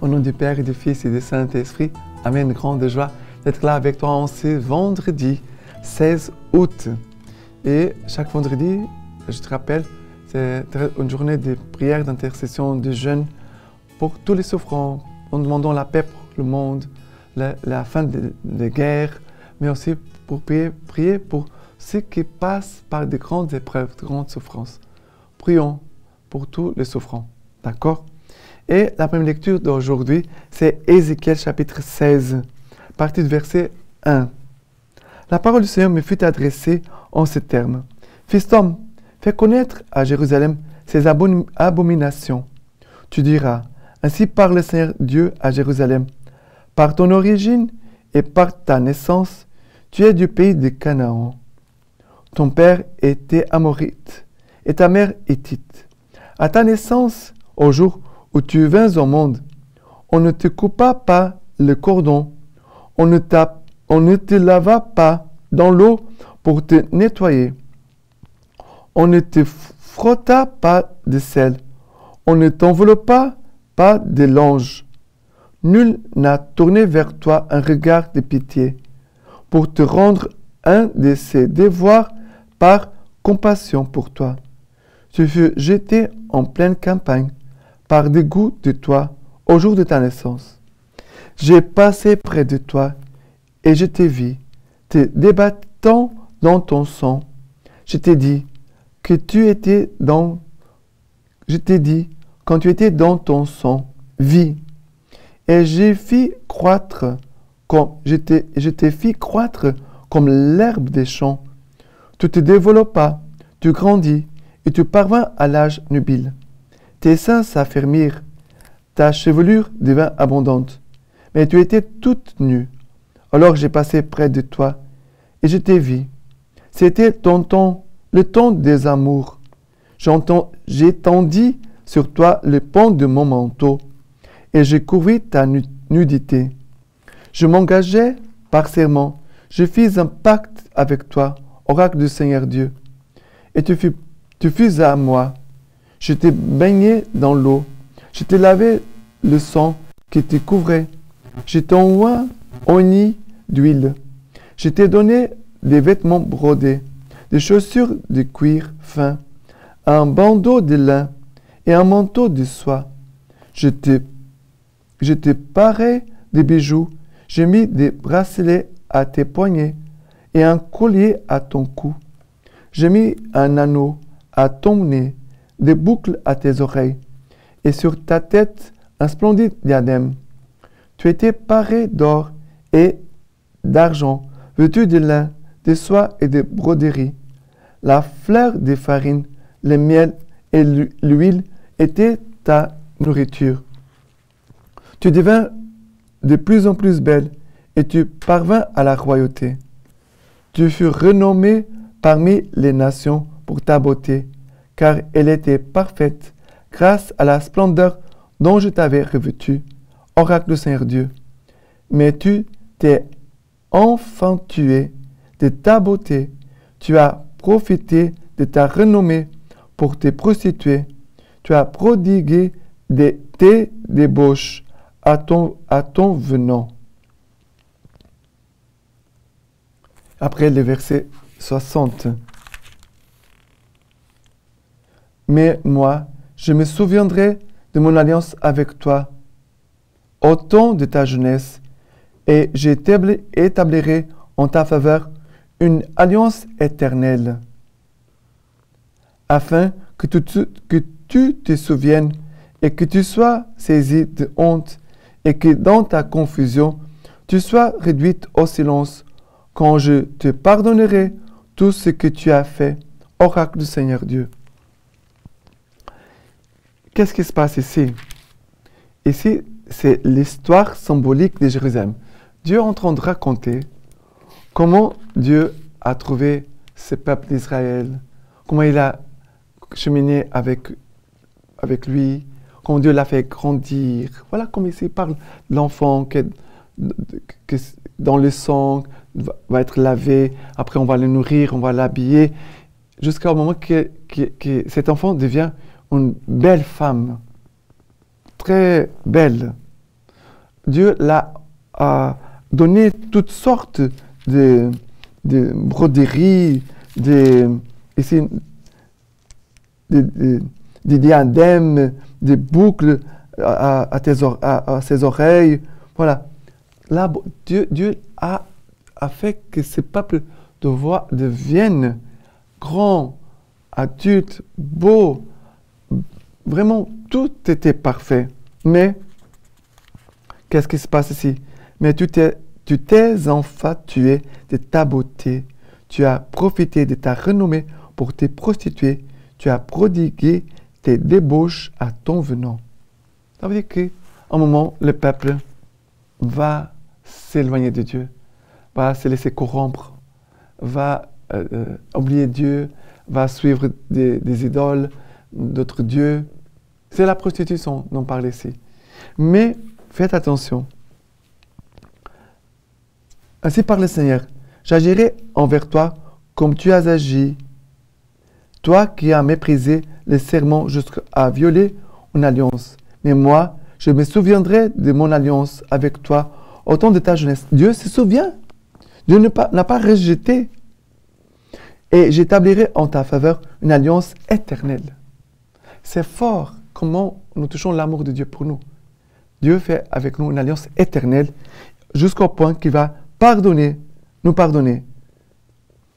Au nom du Père et du Fils et du Saint-Esprit, Amen. Grande joie d'être là avec toi en ce vendredi 16 août. Et chaque vendredi, je te rappelle, c'est une journée de prière, d'intercession, de jeûne pour tous les souffrants, en demandant la paix pour le monde, la fin des guerres, mais aussi pour prier pour ceux qui passent par de grandes épreuves, de grandes souffrances. Prions pour tous les souffrants. D'accord? Et la première lecture d'aujourd'hui, c'est Ézéchiel chapitre 16, partie du verset 1. La parole du Seigneur me fut adressée en ces termes. Fils d'homme, fais connaître à Jérusalem ses abominations. Tu diras, ainsi parle le Seigneur Dieu à Jérusalem. Par ton origine et par ta naissance, tu es du pays de Canaan. Ton père était Amorite et ta mère Hittite. À ta naissance, au jour où tu vins au monde, on ne te coupa pas le cordon, on ne te lava pas dans l'eau pour te nettoyer, on ne te frotta pas de sel, on ne t'enveloppa pas de lange. Nul n'a tourné vers toi un regard de pitié pour te rendre un de ses devoirs par compassion pour toi. Tu fus jeté en pleine campagne par dégoût de toi au jour de ta naissance. J'ai passé près de toi et je t'ai vu, te débattant dans ton sang. Je t'ai dit quand tu étais dans ton sang, vis. Et je t'ai fait croître comme l'herbe des champs. Tu te développas, tu grandis et tu parvins à l'âge nubile. Tes seins s'affermirent, ta chevelure devint abondante, mais tu étais toute nue. Alors j'ai passé près de toi et je t'ai vu. C'était ton temps, le temps des amours. J'ai tendu sur toi le pan de mon manteau et j'ai couvert ta nudité. Je m'engageai par serment, je fis un pacte avec toi, oracle du Seigneur Dieu, et tu fus à moi. Je t'ai baigné dans l'eau, je t'ai lavé le sang qui te couvrait, je t'ai oigné d'huile, je t'ai donné des vêtements brodés, des chaussures de cuir fin, un bandeau de lin et un manteau de soie. Je t'ai paré des bijoux, j'ai mis des bracelets à tes poignets et un collier à ton cou. J'ai mis un anneau à ton nez, des boucles à tes oreilles, et sur ta tête un splendide diadème. Tu étais paré d'or et d'argent, vêtu de lin, de soie et de broderie. La fleur de farine, le miel et l'huile étaient ta nourriture. Tu devins de plus en plus belle et tu parvins à la royauté. Tu fus renommée parmi les nations pour ta beauté, car elle était parfaite grâce à la splendeur dont je t'avais revêtu, oracle du Seigneur Dieu. Mais tu t'es enfantué de ta beauté, tu as profité de ta renommée pour te prostituer, tu as prodigué tes débauches à ton venant. Après le verset 60. Mais moi, je me souviendrai de mon alliance avec toi au temps de ta jeunesse, et j'établirai en ta faveur une alliance éternelle, afin que tu te souviennes et que tu sois saisi de honte et que dans ta confusion, tu sois réduite au silence quand je te pardonnerai tout ce que tu as fait, oracle du Seigneur Dieu. Qu'est-ce qui se passe ici? Ici, c'est l'histoire symbolique de Jérusalem. Dieu est en train de raconter comment Dieu a trouvé ce peuple d'Israël, comment il a cheminé avec lui, comment Dieu l'a fait grandir. Voilà comme ici il parle de l'enfant qui dans le sang va être lavé, après on va le nourrir, on va l'habiller, jusqu'au moment que cet enfant devient une belle femme, très belle. Dieu l'a donné toutes sortes de broderies, ici, des diadèmes, des boucles à ses oreilles. Voilà. Là, Dieu a fait que ce peuple devienne grand, adulte, beau. Vraiment, tout était parfait. Mais, qu'est-ce qui se passe ici? Mais tu t'es enfatué de ta beauté. Tu as profité de ta renommée pour te prostituer. Tu as prodigué tes débauches à ton venant. Ça veut dire qu'à un moment, le peuple va s'éloigner de Dieu, va se laisser corrompre, va oublier Dieu, va suivre des idoles, d'autres dieux. C'est la prostitution dont on parle ici. Mais faites attention. Ainsi parle le Seigneur, j'agirai envers toi comme tu as agi. Toi qui as méprisé les serments jusqu'à violer une alliance. Mais moi, je me souviendrai de mon alliance avec toi au temps de ta jeunesse. Dieu se souvient. Dieu n'a pas rejeté. Et j'établirai en ta faveur une alliance éternelle. C'est fort comment nous touchons l'amour de Dieu pour nous. Dieu fait avec nous une alliance éternelle jusqu'au point qu'il va nous pardonner.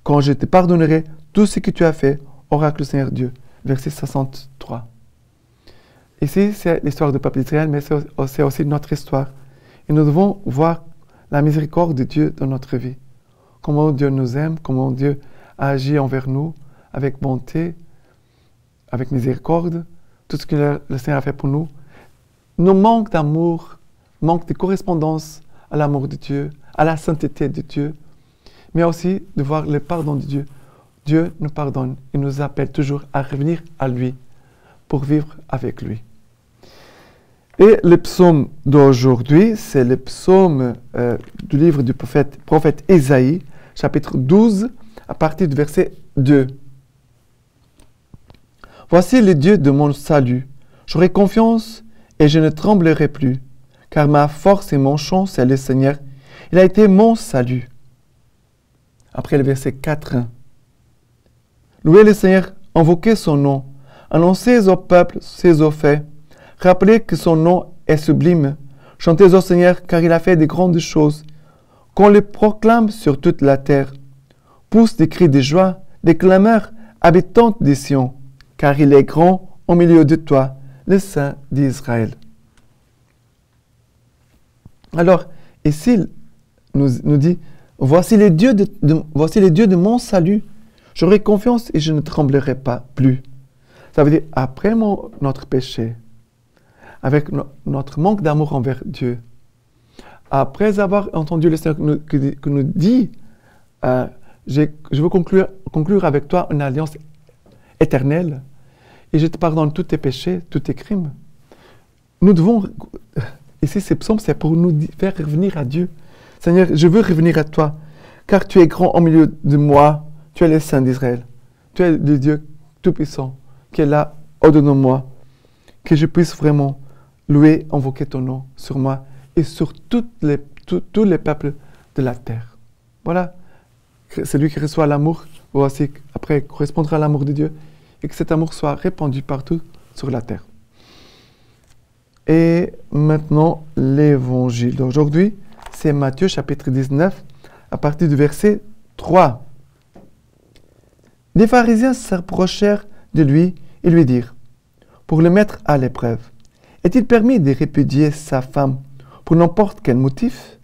Quand je te pardonnerai tout ce que tu as fait, oracle Seigneur Dieu. Verset 63. Ici, c'est l'histoire du peuple d'Israël, mais c'est aussi notre histoire. Et nous devons voir la miséricorde de Dieu dans notre vie. Comment Dieu nous aime, comment Dieu agit envers nous avec bonté, avec miséricorde, tout ce que le Seigneur a fait pour nous. Nos manques d'amour, manque de correspondance à l'amour de Dieu, à la sainteté de Dieu, mais aussi de voir le pardon de Dieu. Dieu nous pardonne, il nous appelle toujours à revenir à lui pour vivre avec lui. Et le psaume d'aujourd'hui, c'est le psaume du livre du prophète Ésaïe, chapitre 12, à partir du verset 2. Voici le Dieu de mon salut. J'aurai confiance et je ne tremblerai plus, car ma force et mon chant, c'est le Seigneur. Il a été mon salut. Après le verset 4. Louez le Seigneur, invoquez son nom, annoncez au peuple ses faits, rappelez que son nom est sublime, chantez au Seigneur car il a fait de grandes choses, qu'on le proclame sur toute la terre. Pousse des cris de joie, des clameurs, habitantes des Sion, car il est grand au milieu de toi, le Saint d'Israël. Alors, ici, nous dit, voici les dieux de mon salut. J'aurai confiance et je ne tremblerai pas plus. Ça veut dire, après notre péché, avec notre manque d'amour envers Dieu, après avoir entendu le Seigneur qui nous dit, je veux conclure avec toi une alliance éternelle, et je te pardonne tous tes péchés, tous tes crimes. Nous devons, ici ces psaumes, c'est pour nous faire revenir à Dieu. Seigneur, je veux revenir à toi, car tu es grand au milieu de moi. Tu es le Saint d'Israël. Tu es le Dieu Tout-Puissant qui est là au-dedans de moi. Que je puisse vraiment louer, invoquer ton nom sur moi et sur tous les peuples de la terre. Voilà. Celui qui reçoit l'amour va aussi après correspondre à l'amour de Dieu et que cet amour soit répandu partout sur la terre. Et maintenant, l'évangile d'aujourd'hui, c'est Matthieu chapitre 19 à partir du verset 3. Les pharisiens s'approchèrent de lui et lui dirent, pour le mettre à l'épreuve, est-il permis de répudier sa femme pour n'importe quel motif?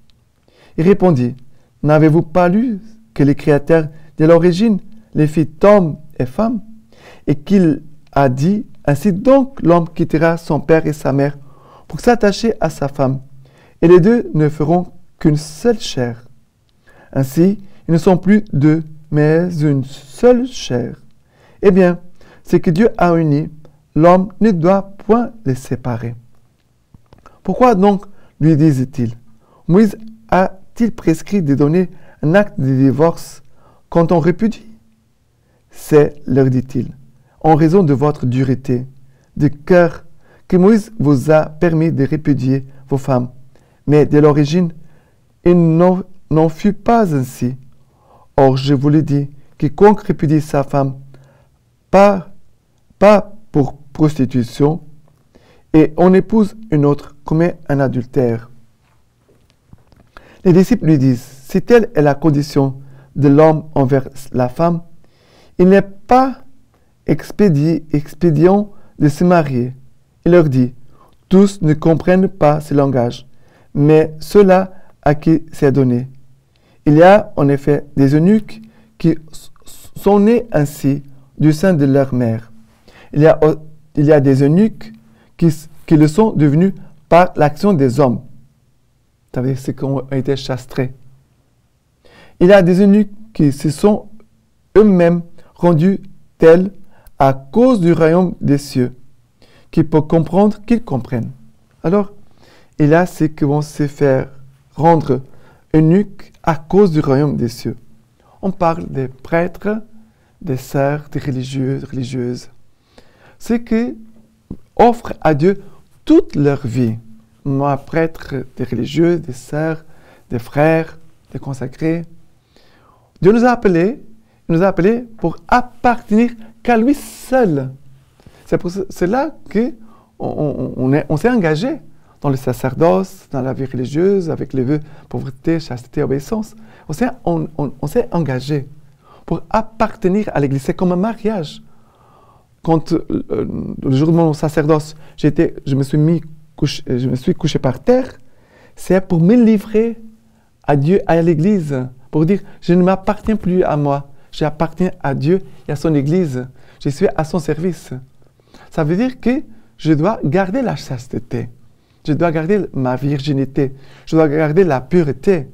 Il répondit, n'avez-vous pas lu que le Créateur de l'origine les fit homme et femme, et qu'il a dit, ainsi donc l'homme quittera son père et sa mère pour s'attacher à sa femme, et les deux ne feront qu'une seule chair. Ainsi, ils ne sont plus deux, mais une seule chair. Eh bien, ce que Dieu a uni, l'homme ne doit point les séparer. Pourquoi donc lui disent-ils? Moïse a-t-il prescrit de donner un acte de divorce quand on répudie? C'est, leur dit-il, en raison de votre dureté de cœur que Moïse vous a permis de répudier vos femmes. Mais dès l'origine, il n'en fut pas ainsi. Or, je vous le dis, quiconque répudie sa femme, pas pour prostitution, et en épouse une autre, commet un adultère. Les disciples lui disent, si telle est la condition de l'homme envers la femme, il n'est pas expédient de se marier. Il leur dit, tous ne comprennent pas ce langage, mais ceux-là à qui c'est donné. Il y a en effet des eunuques qui sont nés ainsi du sein de leur mère. Il y a des eunuques qui le sont devenus par l'action des hommes. Ça veut dire ceux qui ont été chastrés. Il y a des eunuques qui se sont eux-mêmes rendus tels à cause du royaume des cieux, qui peuvent comprendre qu'ils comprennent. Alors, il y a ceux qui vont se faire rendre eunuques à cause du royaume des cieux. On parle des prêtres, des sœurs, des religieuses. Ceux qui offrent à Dieu toute leur vie. Moi, prêtre, des religieux, des sœurs, des frères, des consacrés. Dieu nous a appelés, pour appartenir qu'à lui seul. C'est pour cela qu'on s'est engagé dans le sacerdoce, dans la vie religieuse, avec les vœux, pauvreté, chasteté, obéissance. On s'est engagé pour appartenir à l'Église. C'est comme un mariage. Quand le jour de mon sacerdoce, je me suis couché par terre, c'est pour me livrer à Dieu, à l'Église, pour dire, je ne m'appartiens plus à moi, j'appartiens à Dieu et à son Église, je suis à son service. Ça veut dire que je dois garder la chasteté, je dois garder ma virginité, je dois garder la pureté,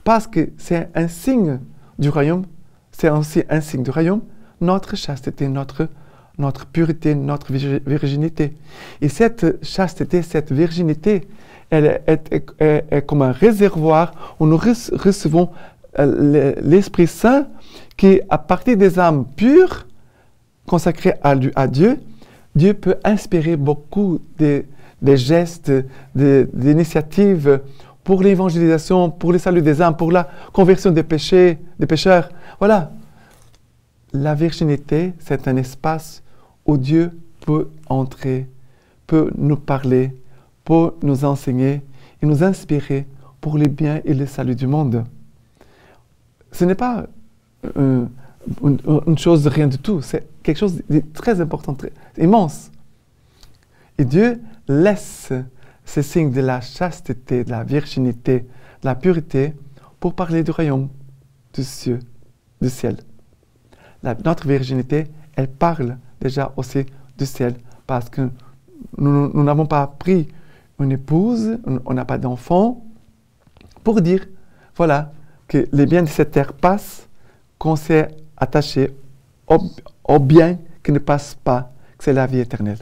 parce que c'est un signe du royaume, c'est aussi un signe du royaume, notre chasteté, notre pureté, notre virginité. Et cette chasteté, cette virginité, elle est comme un réservoir où nous recevons l'Esprit Saint qui, à partir des âmes pures, consacrées à Dieu, Dieu peut inspirer beaucoup des gestes, des initiatives pour l'évangélisation, pour le salut des âmes, pour la conversion des pécheurs. Voilà. La virginité, c'est un espace où Dieu peut entrer, peut nous parler, peut nous enseigner et nous inspirer pour le bien et le salut du monde. Ce n'est pas une chose de rien du tout, c'est quelque chose de très important, très immense. Et Dieu laisse ces signes de la chasteté, de la virginité, de la pureté pour parler du royaume du ciel. Notre virginité, elle parle déjà aussi du ciel parce que nous n'avons pas pris une épouse, on n'a pas d'enfant, pour dire, voilà, que les biens de cette terre passent, qu'on s'est attaché au bien qui ne passe pas, que c'est la vie éternelle,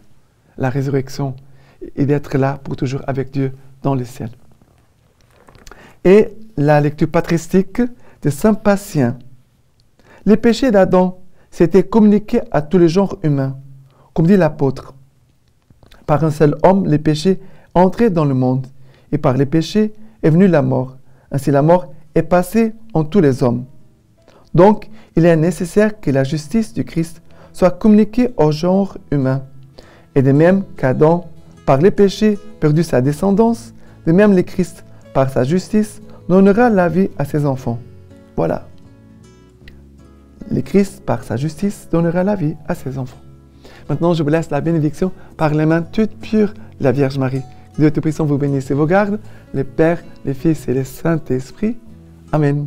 la résurrection, et d'être là pour toujours avec Dieu dans le ciel. Et la lecture patristique de Saint Patient. Les péchés d'Adam s'étaient communiqués à tous les genres humains, comme dit l'apôtre. Par un seul homme, les péchés entraient dans le monde, et par les péchés est venue la mort. Ainsi la mort est passée en tous les hommes. Donc, il est nécessaire que la justice du Christ soit communiquée au genre humain. Et de même qu'Adam, par les péchés, perdu sa descendance, de même le Christ, par sa justice, donnera la vie à ses enfants. Voilà. Le Christ, par sa justice, donnera la vie à ses enfants. Maintenant, je vous laisse la bénédiction par les mains toutes pures de la Vierge Marie. Dieu Tout-Puissant vous bénisse et vous garde, le Père, le Fils et le Saint-Esprit. Amen.